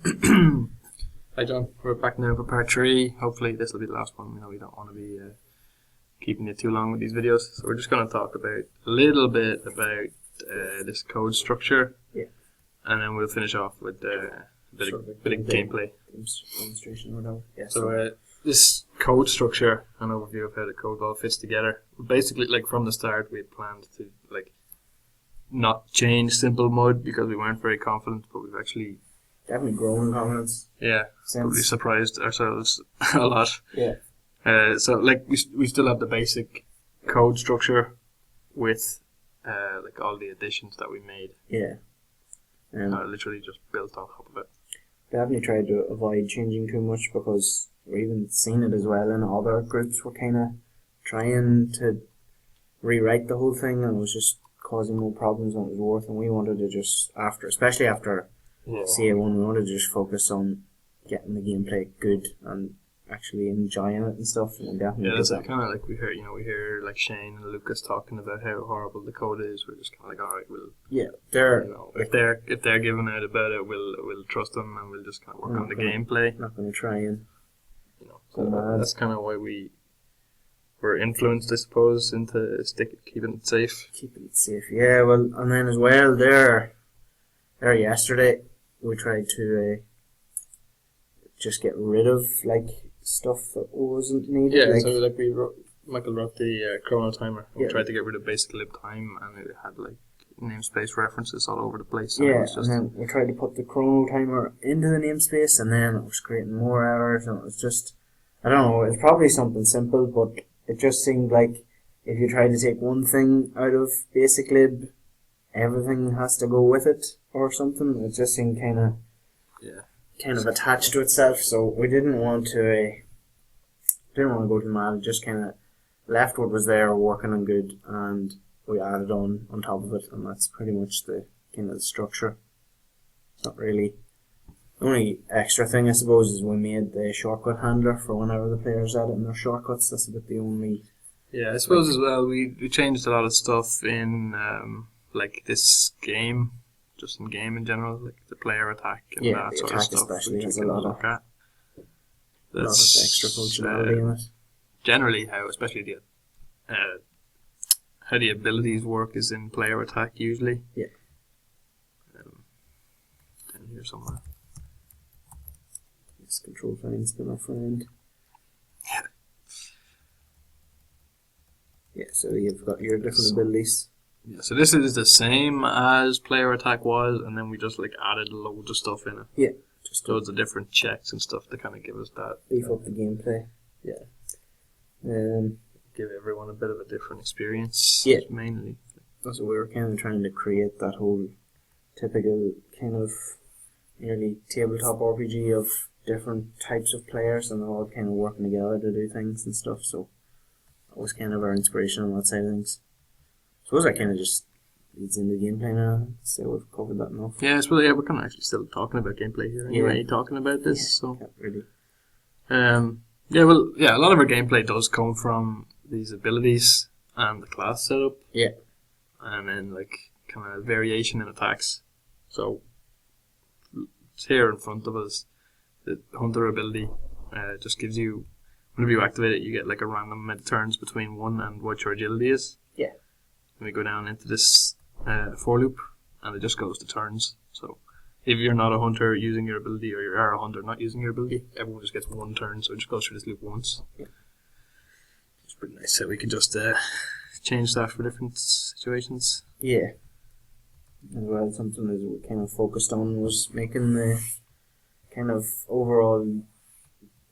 Hi John, we're back now for part 3. Hopefully this will be the last one. We don't want to be keeping you too long with these videos, so we're just going to talk about a little bit about this code structure, and then we'll finish off with a bit of gameplay demonstration or whatever. Yeah, so this code structure, an overview of how the code all fits together. Basically, like from the start, we had planned to not change simple mode because we weren't very confident, but we've actually definitely grown in confidence. Yeah, probably surprised ourselves a lot. Yeah. So we still have the basic code structure with all the additions that we made. Yeah. Literally just built on top of it. Definitely tried to avoid changing too much because we're even seeing it as well in other groups. We're kind of trying to rewrite the whole thing, and it was just causing more problems than it was worth. And we wanted to just especially after CA1, we wanted to just focus on getting the gameplay good and actually enjoying it and stuff. And definitely that's kind of like we hear like Shane and Lucas talking about how horrible the code is. We're just kind of like, all right, if they're giving out about it, we'll trust them and we'll just kind of work on the gameplay. Not going to try and so that's kind of why we were influenced, I suppose, into keeping it safe. Keeping it safe, yeah. Well, and then as well, there yesterday we tried to just get rid of stuff that wasn't needed. Yeah, so Michael wrote the chrono timer. We tried to get rid of basic lib time, and it had namespace references all over the place. And and then we tried to put the chrono timer into the namespace, and then it was creating more errors, and it was just, I don't know, it's probably something simple, but it just seemed like if you try to take one thing out of basic lib, everything has to go with it or something. It just seemed kind of attached to itself. So we didn't want to go to mad. Just kind of left what was there working and good, and we added on top of it, and that's pretty much the kind of the structure. It's not really. The only extra thing, I suppose, is we made the shortcut handler for whenever the players add in their shortcuts. That's about the only. Yeah, I suppose as well, we changed a lot of stuff in this game, just in game in general, like the player attack and that sort of stuff. Especially has a lot of extra functionality in it. Generally, especially how the abilities work is in player attack usually. Yeah. And here somewhere. This control fine's been our friend. Yeah. Yeah, so you've got your different abilities. Yeah, so this is the same as player attack was, and then we just added loads of stuff in it. Yeah. Just loads of different checks and stuff to kind of give us that. Beef up the gameplay. Yeah. Give everyone a bit of a different experience. Yeah. Mainly. So we were kind of trying to create that whole typical kind of nearly tabletop RPG of different types of players and all kind of working together to do things and stuff. So that was kind of our inspiration on that side of things. I suppose that kind of just leads into gameplay now, so we've covered that enough. Yeah, I suppose we're kind of actually still talking about gameplay here anyway, talking about this. So can't really. A lot of our gameplay does come from these abilities and the class setup. Yeah. And then kind of variation in attacks. So it's here in front of us. The hunter ability just gives you, whenever you activate it, you get a random amount of turns between 1 and what your agility is. Yeah. And we go down into this for loop, and it just goes to turns. So if you're not a hunter using your ability, or you are a hunter not using your ability, everyone just gets 1 turn, so it just goes through this loop once. Yeah. It's pretty nice that we can just change that for different situations. Yeah. As well, something that we kind of focused on was making the kind of overall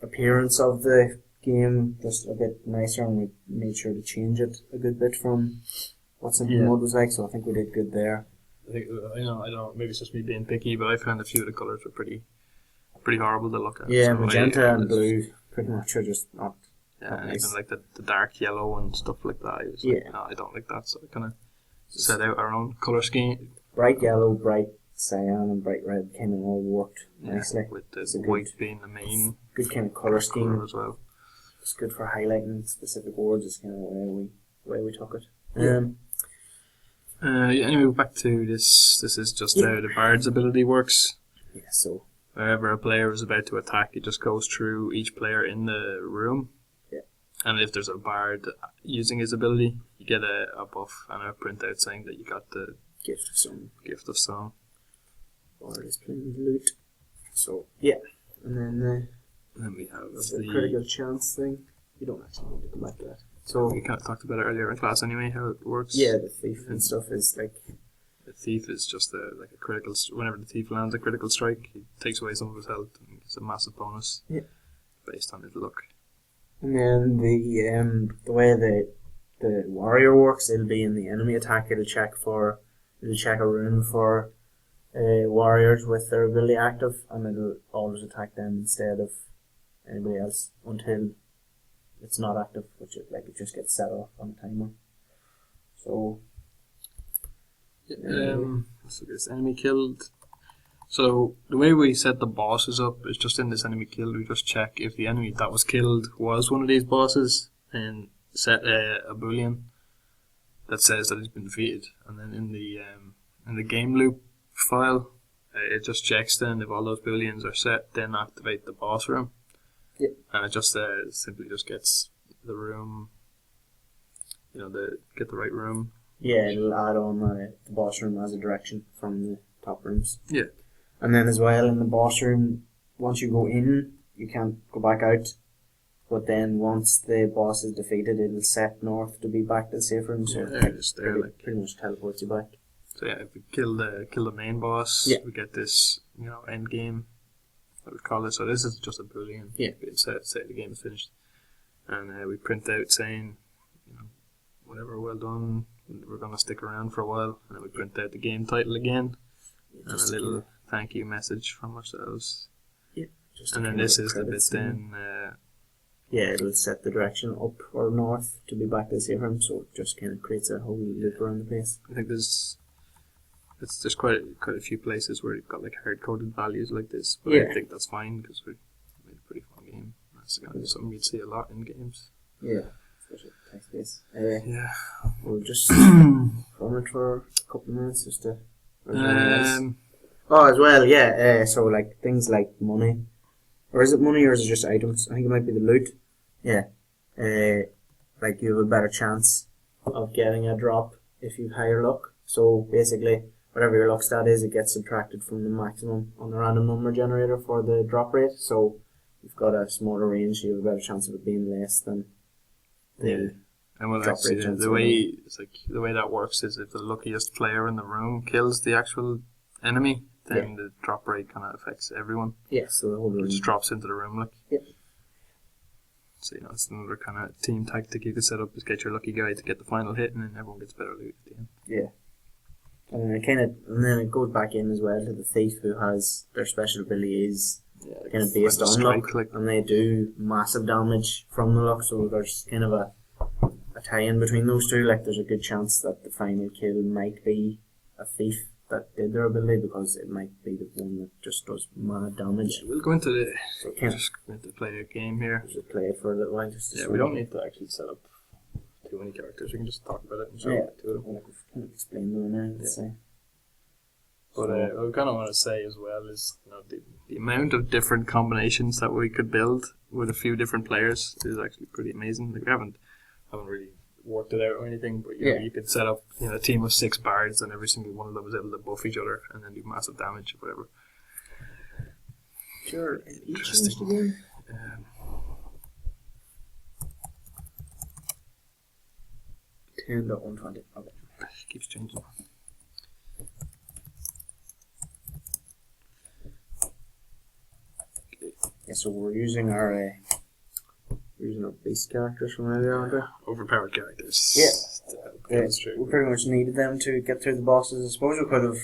appearance of the game just a bit nicer, and we made sure to change it a good bit from what simple mode was like, so I think we did good there. I think, I don't, maybe it's just me being picky, but I found a few of the colours were pretty horrible to look at. Yeah, so magenta and blue pretty much are just not nice. Even the dark yellow and stuff like that. I was no, I don't like that, so I kind of set out our own colour scheme. Bright yellow, bright cyan and bright red kind of all worked nicely. With the white being the main good kind of colour scheme as well. It's good for highlighting specific words. It's kind of the way we took it. Anyway, back to this. This is just how the Bard's ability works. Yeah, so wherever a player is about to attack, it just goes through each player in the room. Yeah. And if there's a bard using his ability, you get a buff and a printout saying that you got the Gift of Song. Gift of Song. Bard is playing with loot. So, yeah. And then we have the critical chance thing. You don't actually need to come back to that. So we kind of talked about it earlier in class anyway, how it works. Yeah, the thief and stuff is like... The thief is just like a critical... Whenever the thief lands a critical strike, he takes away some of his health and gets a massive bonus based on his luck. And then the way the warrior works, it'll be in the enemy attack, it'll check a rune for warriors with their ability active, and it'll always attack them instead of anybody else until it's not active, which it just gets set off on a timer. So so this enemy killed. So the way we set the bosses up is just in this enemy killed, we just check if the enemy that was killed was one of these bosses and set a boolean that says that he's been defeated, and then in the game loop file it just checks then if all those booleans are set, then activate the boss room. Yep. And it just simply just gets the room, get the right room. Yeah, it'll add on the boss room as a direction from the top rooms. Yeah. And then as well in the boss room, once you go in, you can't go back out. But then once the boss is defeated, it'll set north to be back to the safe room. So pretty much teleports you back. So yeah, if we kill the main boss, we get this end game. I would call it. So this is just a boolean. Yeah. Say the game is finished, and we print out saying, whatever, well done. We're gonna stick around for a while, and then we print out the game title again, and a little thank you message from ourselves. Yeah. And then this is the bit then. It'll set the direction up or north to be back to the safe room, so it just kind of creates a whole loop around the place. I think there's quite a few places where you've got like hard coded values like this, but I think that's fine because we made a pretty fun game. That's kind of something you'd see a lot in games. Yeah, especially text based. We'll just run it for a couple of minutes just to. As well, so like things like money, or is it money or is it just items? I think it might be the loot. Yeah, like you have a better chance of getting a drop if you have higher luck. So basically, whatever your luck stat is, it gets subtracted from the maximum on the random number generator for the drop rate. So you've got a smaller range, you have a better chance of it being less than the and well, actually, the way that works is if the luckiest player in the room kills the actual enemy, then the drop rate kind of affects everyone. Yeah, so the whole room just drops into the room, like. Yep. So it's another kind of team tactic you can set up: is get your lucky guy to get the final hit, and then everyone gets better loot at the end. Yeah. And then it goes back in as well to the thief, who has their special ability is kind of based on luck, and they do massive damage from the luck. So there's kind of a tie-in between those two. Like there's a good chance that the final kill might be a thief that did their ability, because it might be the one that just does mad damage. We'll go into the. So just going to play a game here. Just play it for a little while. We don't need to actually set up too many characters. We can just talk about it and show it to them. Kind of explain them now. Say. But what we kind of want to say as well is, the amount of different combinations that we could build with a few different players is actually pretty amazing. Like we haven't really worked it out or anything, but you could set up a team of 6 bards, and every single one of them is able to buff each other and then do massive damage or whatever. Sure. Interesting. 10.120. Okay. Keeps changing. Yeah, so we're using our base characters from earlier, aren't we? Overpowered characters. Yeah. We pretty much needed them to get through the bosses. I suppose we could have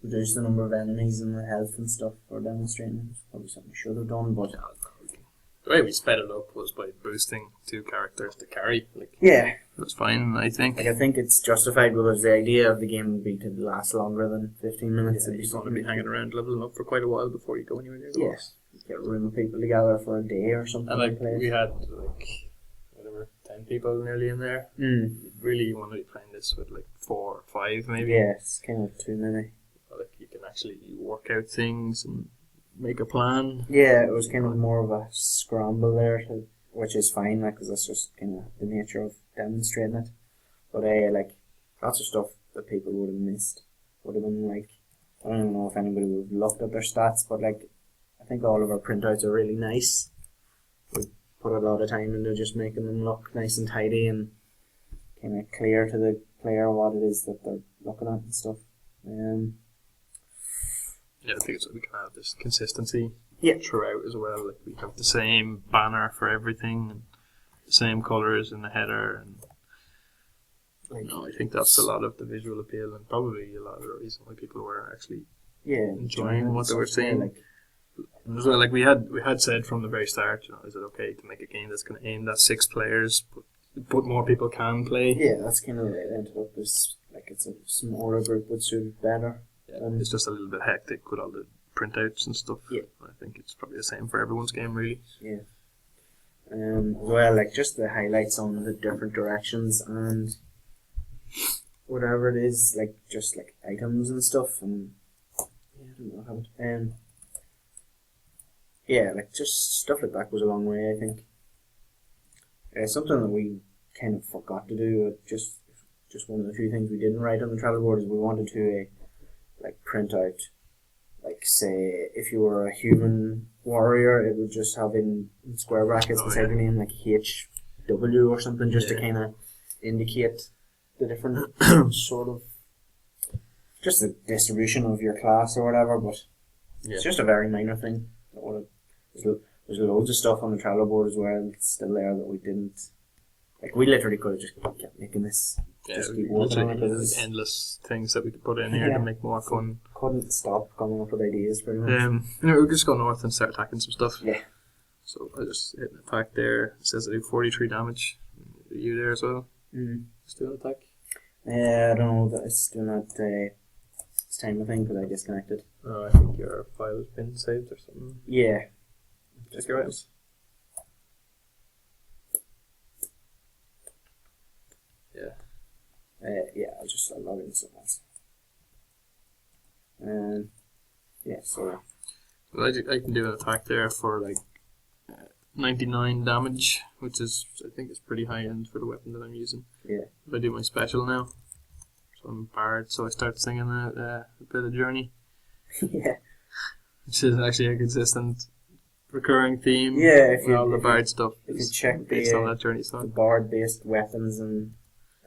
reduced the number of enemies and the health and stuff for demonstrating. It's probably something we should have done, but the way we sped it up was by boosting 2 characters to carry. It was fine, I think. I think it's justified because the idea of the game would be to last longer than 15 minutes. You want to be hanging around leveling up for quite a while before you go anywhere near the boss. Get a room of people together for a day or something. And we had 10 people nearly in there. You really want to be playing this with 4 or 5 maybe. Yeah, it's kind of too many. You can actually work out things and make a plan. Yeah, it was kind of more of a scramble there, which is fine, like, because that's just kind of the nature of demonstrating it. But like, lots of stuff that people would have missed would have been like, I don't even know if anybody would have looked at their stats, but like, I think all of our printouts are really nice. We put a lot of time into just making them look nice and tidy and kind of clear to the player what it is that they're looking at and stuff. Yeah, I think it's we can have this consistency Yeah. throughout as well. Like we have the same banner for everything and the same colours in the header, and Like, I think that's a lot of the visual appeal and probably a lot of the reason why people were actually enjoying what they were seeing. Like, and as well, like we had said from the very start, is it okay to make a game that's going to aim at 6 players, but more people can play? yeah, that's kind of it ended up as like it's a smaller group would suit better. Yeah, it's just a little bit hectic with all the printouts and stuff. Yeah. I think it's probably the same for everyone's game, really. Yeah. As well, like just the highlights on the different directions and whatever it is, like just like items and stuff, and yeah, I don't know how it, yeah, like just stuff like that goes a long way, I think. Something that we kind of forgot to do, just one of the few things we didn't write on the travel board is we wanted to like print out, like say if you were a human warrior, it would just have in square brackets beside your name like HW or something, just to kind of indicate the different sort of just the distribution of your class or whatever. But it's just a very minor thing. There's loads of stuff on the Trello board as well that's still there that we didn't, like we literally could have just kept making this. Yeah, just keep working on it. there's endless things that we could put in here to make more fun. Couldn't stop coming up with ideas pretty much. We'll just go north and start attacking some stuff. Yeah. So I just hit an attack there. It says I do 43 damage. Are you there as well? Just do an attack. I don't know that it's doing that this time I think, because I disconnected. Oh, I think your file has been saved or something. Yeah. Check your items. Yeah, I'll log in something else. Yeah, so Well, I can do an attack there for like 99 damage, which is, I think, is pretty high end for the weapon that I'm using. yeah. If I do my special now, so I'm a bard, so I start singing a bit of Journey, Yeah. which is actually a consistent recurring theme. Yeah, if you all the bard stuff if you is check based the on that Journey the song. bard based weapons and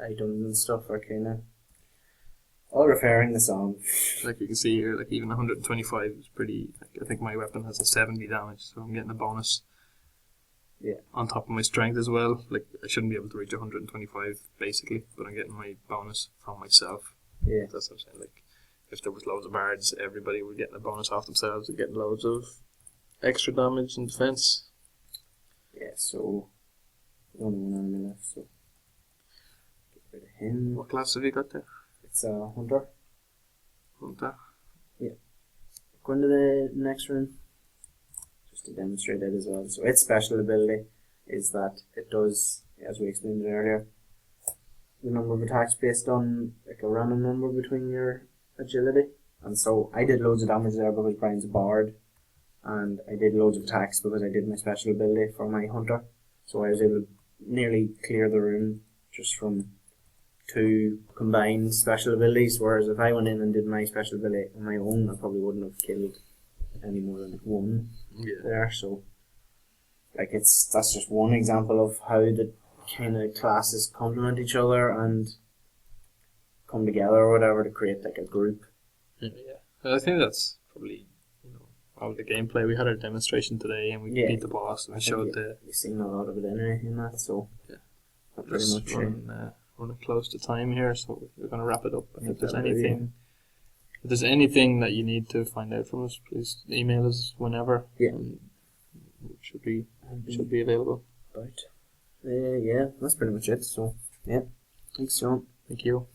items and stuff are kinda all referring the song. Like you can see here, like even 125 is pretty. Like, I think my weapon has a 70 damage, so I'm getting a bonus. Yeah. On top of my strength as well. Like I shouldn't be able to reach 125 basically, but I'm getting my bonus from myself. Yeah. That's what I'm saying. Like if there was loads of bards, everybody would get a bonus off themselves and getting loads of extra damage and defense. Yeah, so only one enemy left, so get rid of him. What class have you got there? It's a hunter. Hunter. Go into the next room just to demonstrate it as well. So its special ability is that it does, as we explained earlier, the number of attacks based on like a random number between your agility. And so I did loads of damage there because Brian's a bard, and I did loads of attacks because I did my special ability for my hunter. So I was able to nearly clear the room just from 2 combined special abilities, whereas if I went in and did my special ability on my own, I probably wouldn't have killed any more than 1 there. So like that's just one example of how the kind of classes complement each other and come together or whatever to create like a group. Yeah. I think that's probably, all the gameplay. We had our demonstration today and we beat the boss and I showed You've seen a lot of it anyway in that, so that pretty much running close to time here, so we're going to wrap it up. And if there's anything that you need to find out from us, please email us whenever. Yeah. It should be available. Right. Yeah, that's pretty much it. So yeah, thanks, John. Thank you.